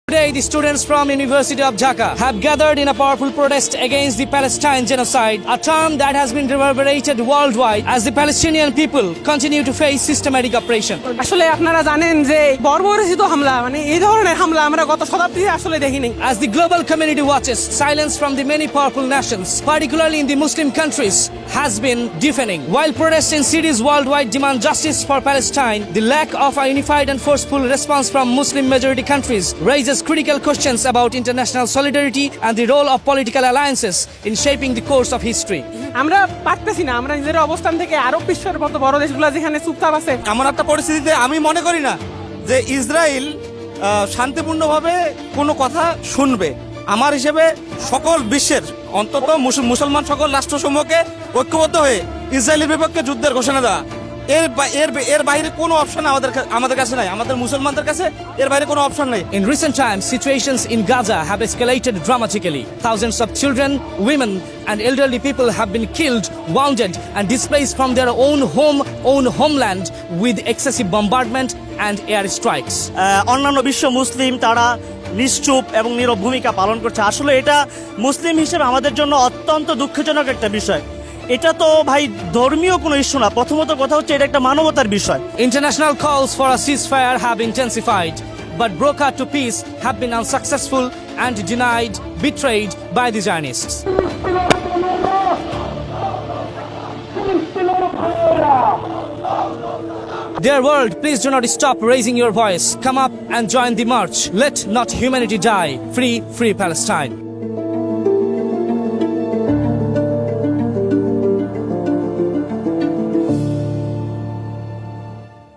Today, the students from University of Dhaka have gathered in a powerful protest against the Palestine genocide, a term that has been reverberated worldwide as the Palestinian people continue to face systematic oppression. আসলে আপনারা জানেন যে বর্বরচিত হামলা মানে এই ধরনের হামলা আমরা গত শতাব্দীতে আসলে দেখিনি। As the global community watches, silence from the many powerful nations, particularly in the Muslim countries, has been deafening. While protests in cities worldwide demand justice for Palestine, the lack of a unified and forceful response from Muslim majority countries raises critical questions about international solidarity and the role of political alliances in shaping the course of history. আমরা পারতেছি না, আমরা নিজের অবস্থান থেকে আরব বিশ্বের মতো বড় দেশগুলো যেখানে চুপচাপ আছে এমন একটা পরিস্থিতিতে আমি মনে করি না যে ইসরায়েল শান্তিপূর্ণভাবে কোনো কথা শুনবে। আমার হিসেবে সকল বিশ্বের অন্তত মুসলমান সকল রাষ্ট্রসমূহকে ঐক্যবদ্ধ হয়ে ইসরায়েলের বিপক্ষে যুদ্ধের ঘোষণা দেওয়া, এর বাইরে কোনো অপশন আমাদের কাছে নাই, আমাদের মুসলমানদের কাছে এর বাইরে কোনো অপশন নেই। In recent times, situations in Gaza have escalated dramatically. Thousands of children, women, and elderly people have been killed, wounded, and displaced from their own homeland with excessive bombardment and air strikes. অন্যান্য বিশ্ব মুসলিম তারা নিশ্চুপ এবং নীরব ভূমিকা পালন করছে। আসলে এটা মুসলিম হিসেবে আমাদের জন্য অত্যন্ত দুঃখজনক একটা বিষয়। এটা তো ভাই ধর্মীয় কোনো ইস্যু না, প্রথমত কথা হচ্ছে এটা একটা মানবতার বিষয়। International calls for a ceasefire have intensified, but broker to peace have been unsuccessful and denied, betrayed by the Zionists. Dear world, please do not stop raising your voice. Come up and join the march. Let not humanity die. Free Palestine.